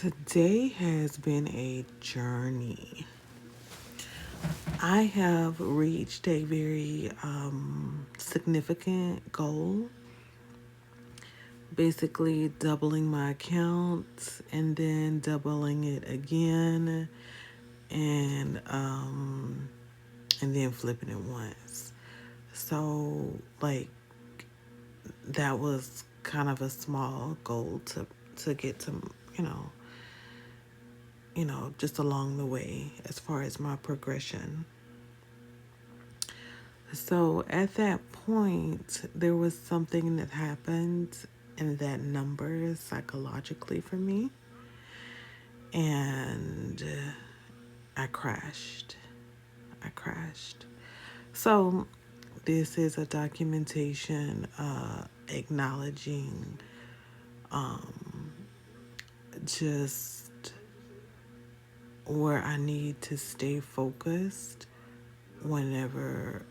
Today has been a journey. I have reached a very significant goal, basically doubling my account and then doubling it again and and then flipping it once. So like that was kind of a small goal to get to, you know, just along the way as far as my progression. So at that point, there was something that happened in that number psychologically for me, and I crashed. I crashed. So this is a documentation acknowledging just where I need to stay focused whenever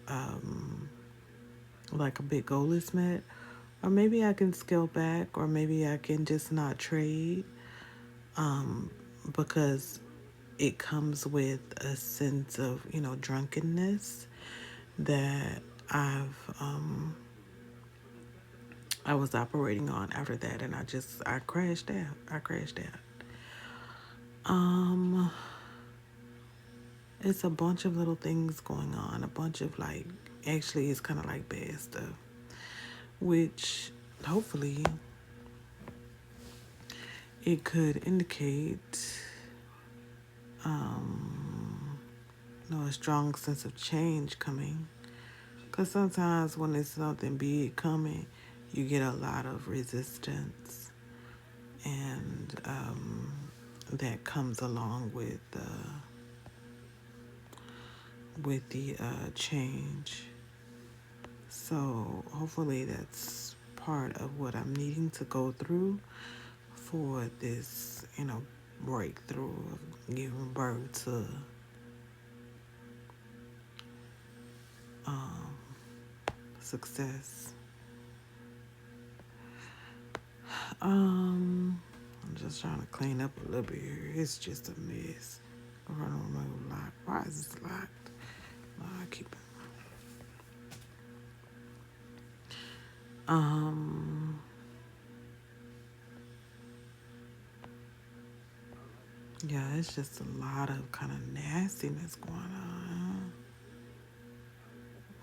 like a big goal is met, or maybe I can scale back, or maybe I can just not trade, because it comes with a sense of drunkenness that I was operating on after that, and I crashed out. I crashed out. Um, it's a bunch of little things going on. A bunch of like, actually, it's kind of like bad stuff, which hopefully it could indicate a strong sense of change coming. Because sometimes when there's something big coming, you get a lot of resistance, and that comes along with the change. So hopefully that's part of what I'm needing to go through for this, breakthrough of giving birth to success. I'm just trying to clean up a little bit here. It's just a mess. I don't know lock. Why is this locked? No, I keep it. Um, yeah, it's just a lot of kind of nastiness going on.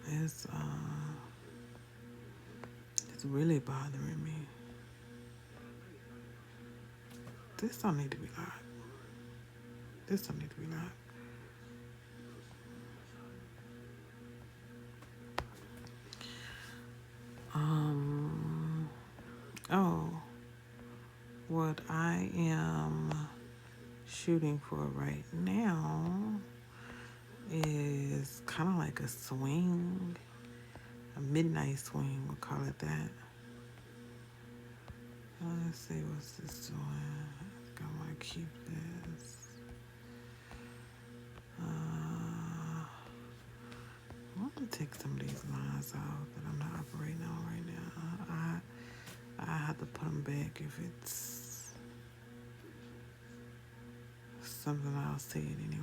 It's it's really bothering me. This don't need to be locked. This don't need to be locked. Um, oh, what I am shooting for right now is kind of like a swing, a midnight swing, we'll call it that. Let's see what's this doing. I think I want to keep this. I want to take some of these lines out that I'm not operating on right now. I have to put them back if it's something I'll say it anyway.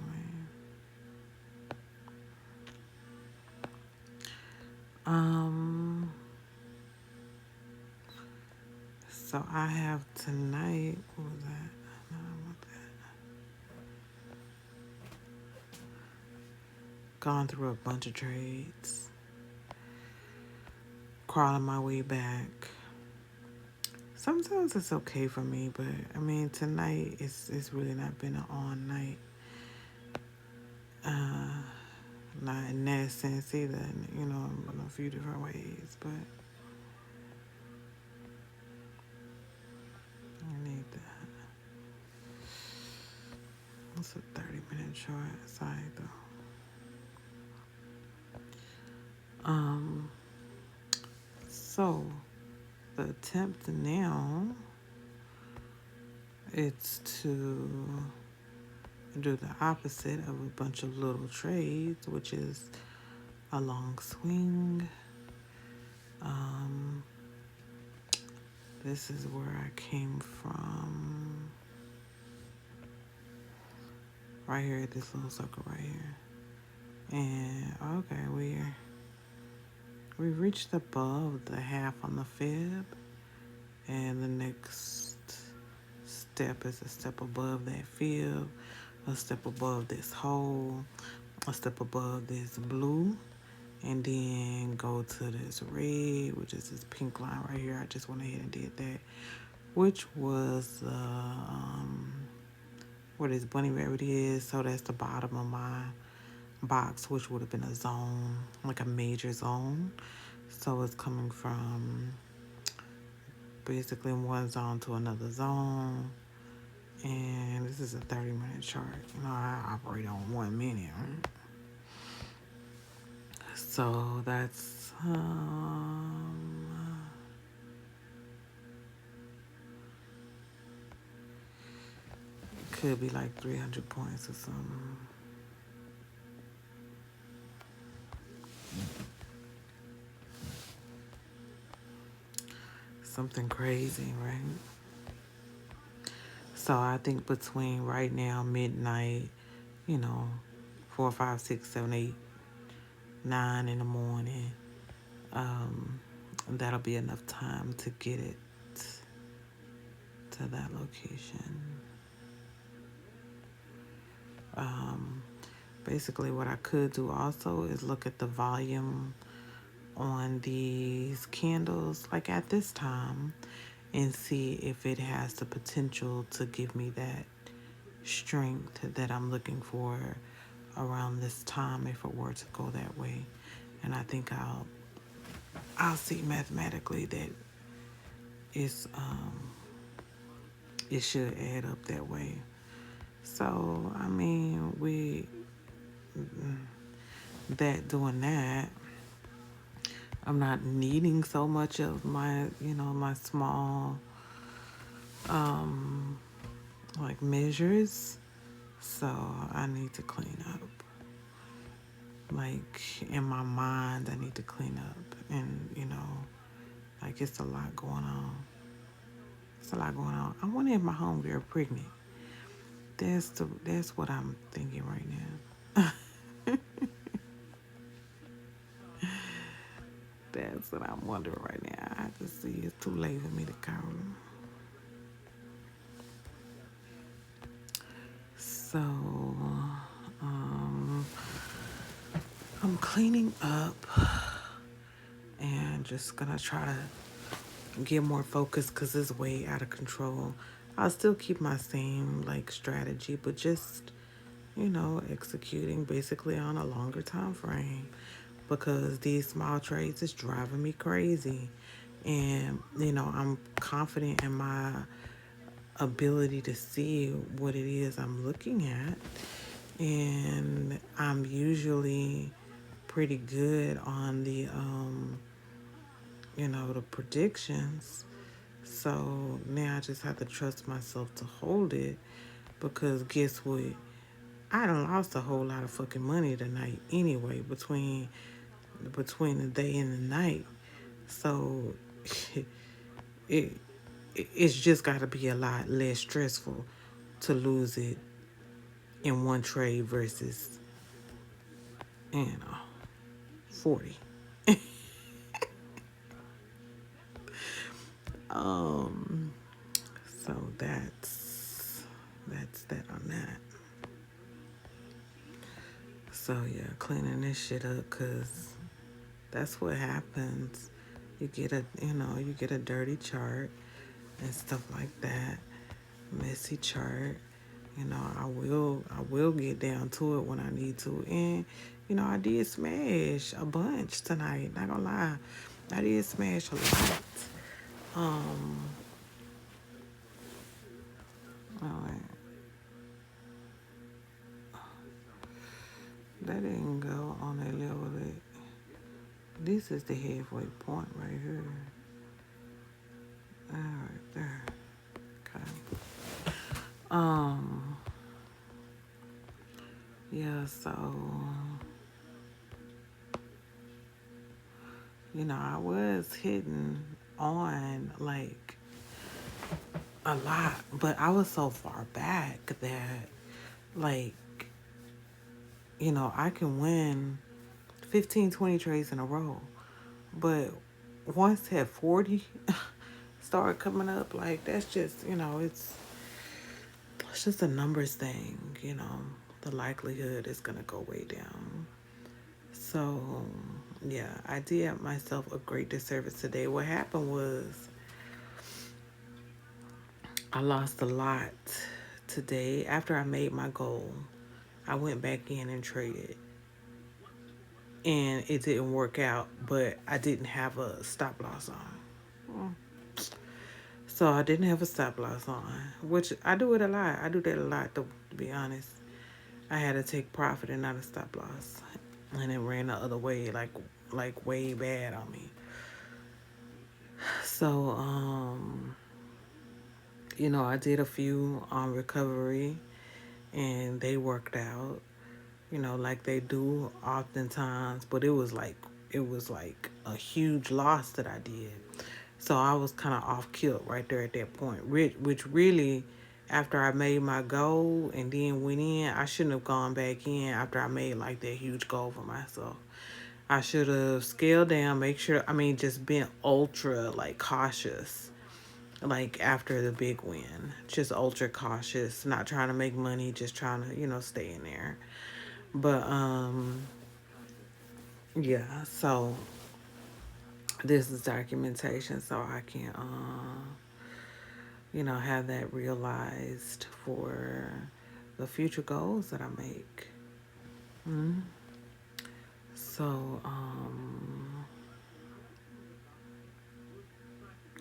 So I have tonight. What was that? No, I want that. Gone through a bunch of trades, crawling my way back. Sometimes it's okay for me, but I mean tonight it's really not been an on night. Not in that sense either, in a few different ways, but I need that. It's a 30-minute short side though. So the attempt now is to do the opposite of a bunch of little trades, which is a long swing. This is where I came from. right here at this little circle right here. And okay, we reached above the half on the fib, and the next step is a step above that fib, a step above this hole, a step above this blue, and then go to this red, which is this pink line right here. I just went ahead and did that, which was where this bunny rabbit is. So that's the bottom of my box, which would have been a zone, like a major zone. So it's coming from basically one zone to another zone. And this is a 30-minute chart. You know, I operate on 1 minute. Right? So that's could be like 300 points or something. Something crazy, right? So I think between right now, midnight, you know, 4, 5, 6, 7, 8, 9 in the morning, that'll be enough time to get it to that location. Basically, what I could do also is look at the volume on these candles, like at this time, and see if it has the potential to give me that strength that I'm looking for around this time if it were to go that way. And I think I'll see mathematically that it's it should add up that way. So I mean, doing that, I'm not needing so much of my, my small like measures. So I need to clean up. Like in my mind, I need to clean up, and like it's a lot going on. It's a lot going on. I wonder if my homegirl pregnant. That's what I'm thinking right now. That's what I'm wondering right now. I just see it's too late for me to call him. So, I'm cleaning up and just gonna try to get more focused because it's way out of control. I'll still keep my same like strategy, but just executing basically on a longer time frame because these small trades is driving me crazy. And I'm confident in my ability to see what it is I'm looking at, and I'm usually pretty good on the the predictions. So now I just have to trust myself to hold it, because guess what? I done lost a whole lot of fucking money tonight anyway, between the day and the night. So it it's just got to be a lot less stressful to lose it in one trade versus 40. So that's that on that. So yeah, cleaning this shit up, cause that's what happens. You get a dirty chart and stuff like that, messy chart. I will get down to it when I need to, and I did smash a bunch tonight. Not gonna lie, I did smash a lot. All right. That didn't go on that level. This is the halfway point right here. All right there. Okay. Yeah. So I was hitting on like a lot, but I was so far back that like I can win 15, 20 trades in a row. But once that 40 start coming up, like that's just, it's just a numbers thing. The likelihood is gonna go way down. So yeah, I did myself a great disservice today. What happened was I lost a lot today. After I made my goal, I went back in and traded. And it didn't work out, but I didn't have a stop loss on. So I didn't have a stop loss on, which I do it a lot. I do that a lot, to be honest. I had to take profit and not a stop loss, and it ran the other way, like way bad on me. So I did a few on recovery, and they worked out. Like they do oftentimes, but it was like a huge loss that I did. So I was kind of off kilt right there at that point, which really, after I made my goal and then went in, I shouldn't have gone back in after I made like that huge goal for myself. I should have scaled down, make sure, just been ultra like cautious, like after the big win, just ultra cautious, not trying to make money, just trying to, stay in there. But yeah, so this is documentation so I can have that realized for the future goals that I make. Mm-hmm. So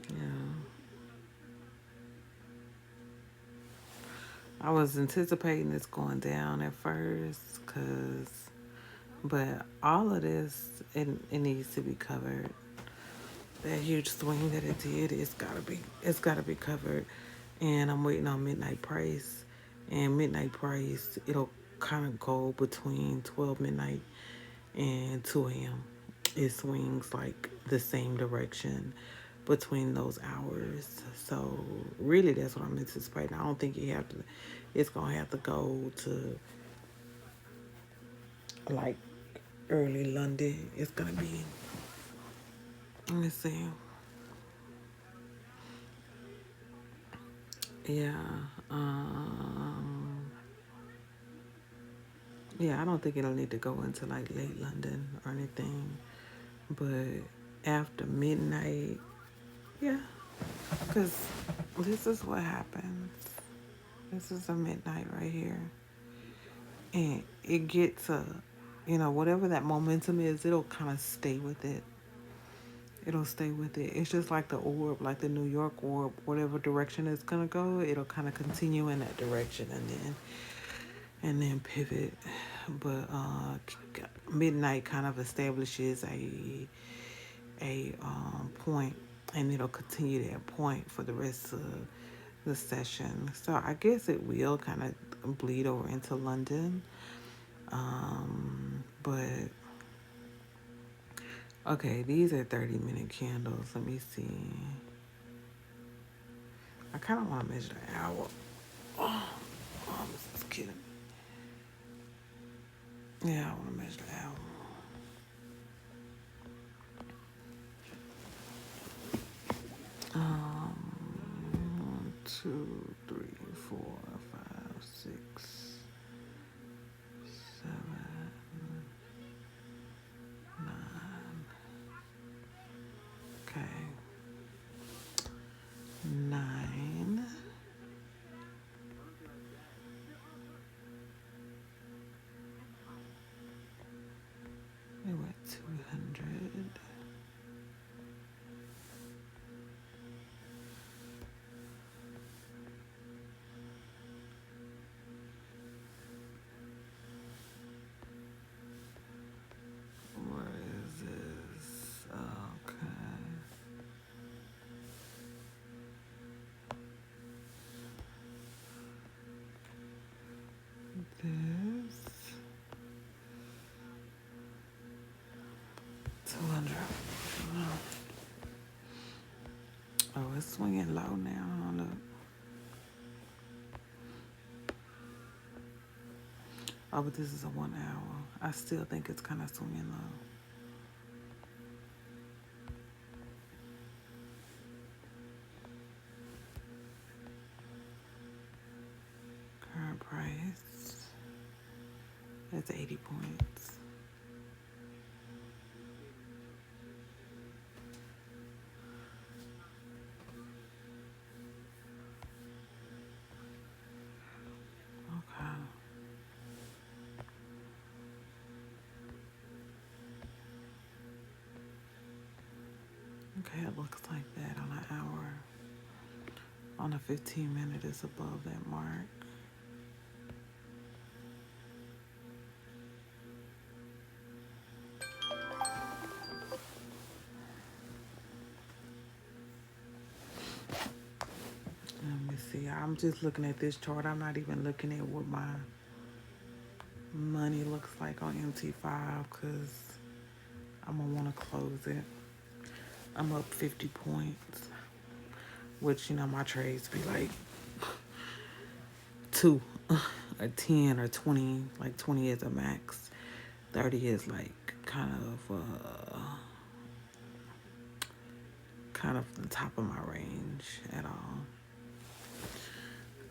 yeah, I was anticipating this going down at first, but all of this, it needs to be covered. That huge swing that it did, it's gotta be covered. And I'm waiting on midnight price. And midnight price, it'll kind of go between 12 midnight and 2 a.m. It swings like the same direction between those hours. So really, that's what I'm anticipating. I don't think it's gonna have to go to like early London. It's gonna be. Let me see. Yeah. Um. Yeah, I don't think it'll need to go into like late London or anything. But after midnight, yeah, because this is what happens. This is a midnight right here. And it gets whatever that momentum is, it'll kind of stay with it. It'll stay with it. It's just like the orb, like the New York orb, whatever direction it's gonna go, it'll kind of continue in that direction and then pivot. But midnight kind of establishes a point, and it'll continue that point for the rest of the session. So I guess it will kind of bleed over into London. But okay, these are 30-minute candles. Let me see. I kind of want to measure the hour. Oh, this is kidding me. Yeah, I want to measure the hour. One, two, three, four, five, six, seven, nine. Okay, 9. We went 200. What is this? Okay. This 200. Oh, it's swinging low now. Look. Oh, but this is a 1 hour. I still think it's kind of swinging low. Current price is 80 points. Okay. Okay, it looks like that on an hour. On a 15-minute, it's above that mark. Let me see. I'm just looking at this chart. I'm not even looking at what my money looks like on MT5 because I'm going to want to close it. I'm up 50 points, which, you know, my trades be like 2 or 10 or 20. Like 20 is a max. 30 is like kind of the top of my range at all.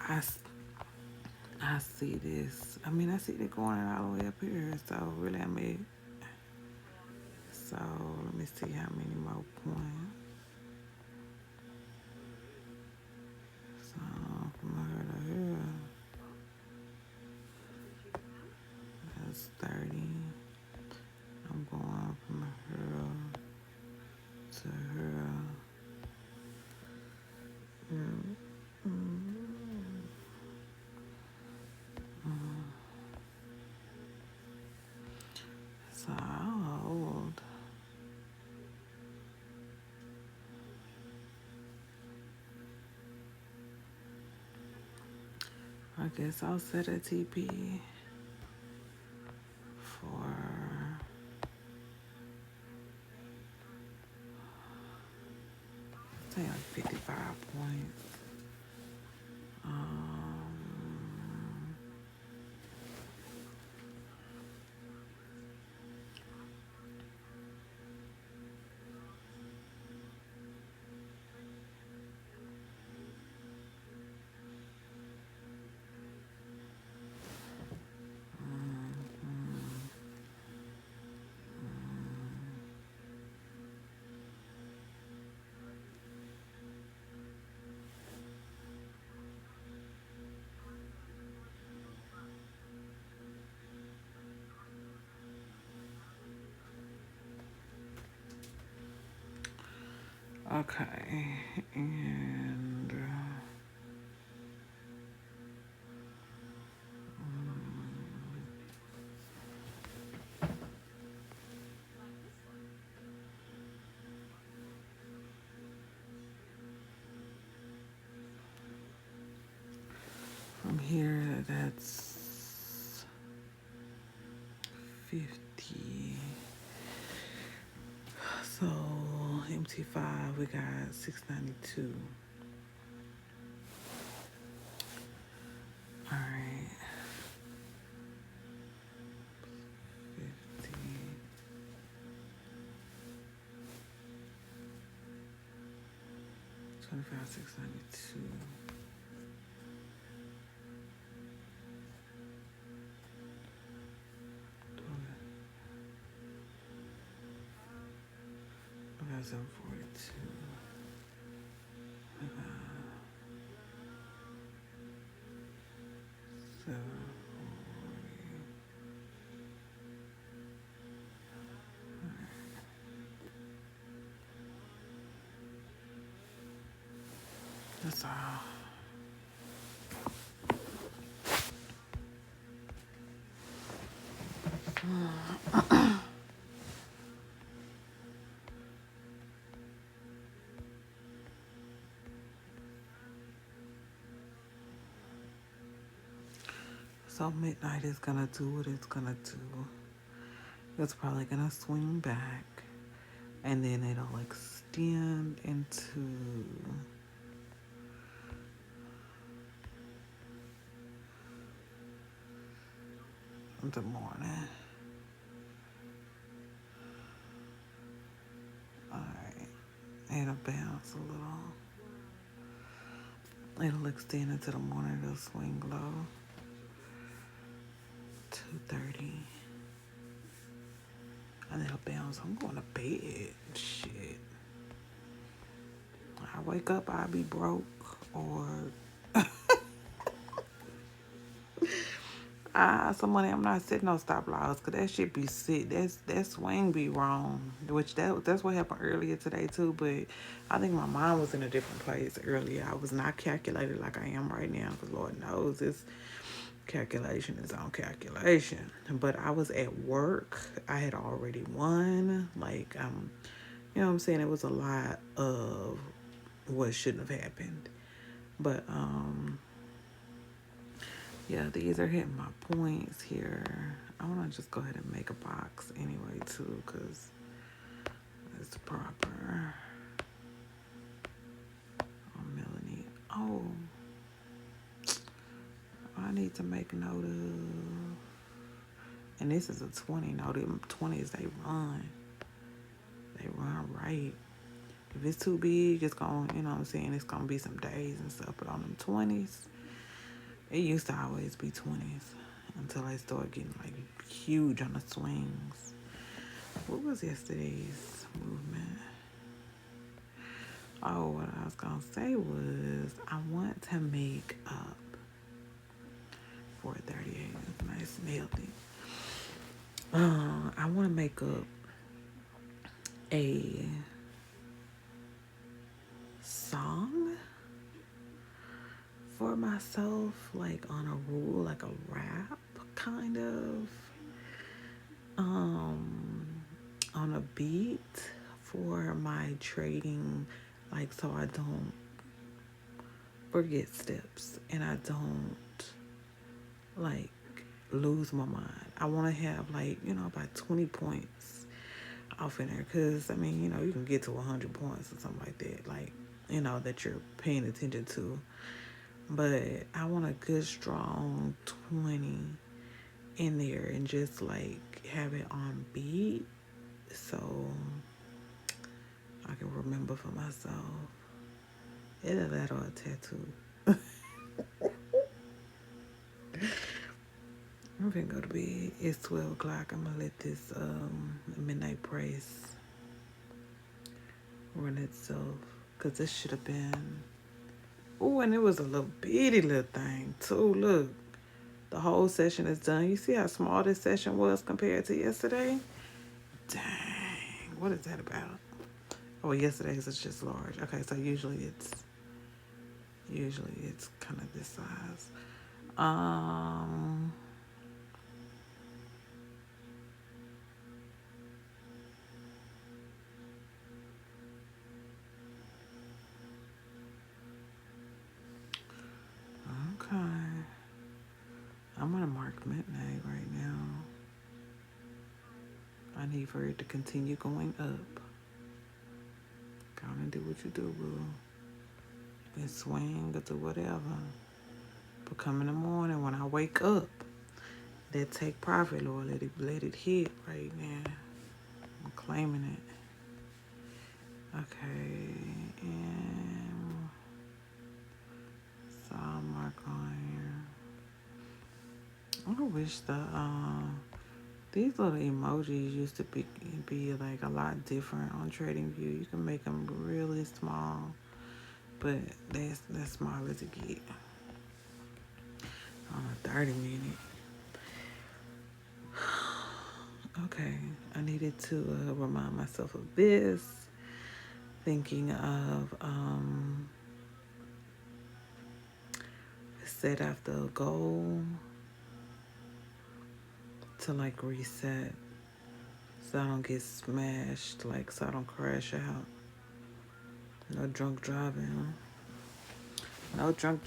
I see this. I mean, I see it going all the way up here. So really, so let me see how many more points. So from here to here, that's 30. I'm going from here to here. So I'll hold. I guess I'll set a TP for say like 55 points. Okay, and from here, that's 50. So MT5, we got 692. All right, 50. 25, 692. We got 742. We got 740. That's all. So midnight is gonna do what it's gonna do. It's probably gonna swing back, and then it'll extend into the morning. Alright. It'll bounce a little. It'll extend into the morning. It'll swing low. 2:30. And it'll bounce. I'm going to bed. Shit. I wake up, I'll be broke. Or some money. I'm not setting no stop loss because that shit be sick. That swing be wrong. Which that's what happened earlier today too. But I think my mind was in a different place earlier. I was not calculated like I am right now. Because Lord knows this calculation is on calculation. But I was at work. I had already won. Like you know what I'm saying. It was a lot of what shouldn't have happened. But yeah, these are hitting my points here. I want to just go ahead and make a box anyway, too, because it's proper. Oh, Melanie. Oh, I need to make note of. And this is a 20. No, them 20s, they run. They run right. If it's too big, it's going to, you know what I'm saying, it's going to be some days and stuff. But on them 20s, it used to always be 20s until I started getting like huge on the swings. What was yesterday's movement? Oh, what I was gonna say was I want to make up 438. Nice, nailed it. I want to make up a song for myself, like on a rule, like a rap kind of, on a beat for my trading, like so I don't forget steps and I don't like lose my mind. I want to have like, you know, about 20 points off in there because I mean, you know, you can get to 100 points or something like that, like, you know, that you're paying attention to. But I want a good strong 20 in there and just like have it on beat so I can remember for myself. Either that or a tattoo. I'm finna go to bed. It's 12 o'clock. I'm gonna let this midnight price run itself. Cause this should have been. Oh, and it was a little bitty little thing too. Look. The whole session is done. You see how small this session was compared to yesterday? Dang. What is that about? Oh, yesterday's is just large. Okay, so usually it's kind of this size. Okay. I'm gonna mark midnight right now. I need for it to continue going up. Go on and do what you do, boo. And swing or do whatever. But come in the morning when I wake up, that take profit, Lord. Let it hit right now. I'm claiming it. Okay, and so I'll mark on here. I wish these little emojis used to be like a lot different on TradingView. You can make them really small, but that's small as it get. On a 30-minute. Okay, I needed to remind myself of this. Thinking of set after a goal to like reset so I don't get smashed, like so I don't crash out. No drunk driving. No drunk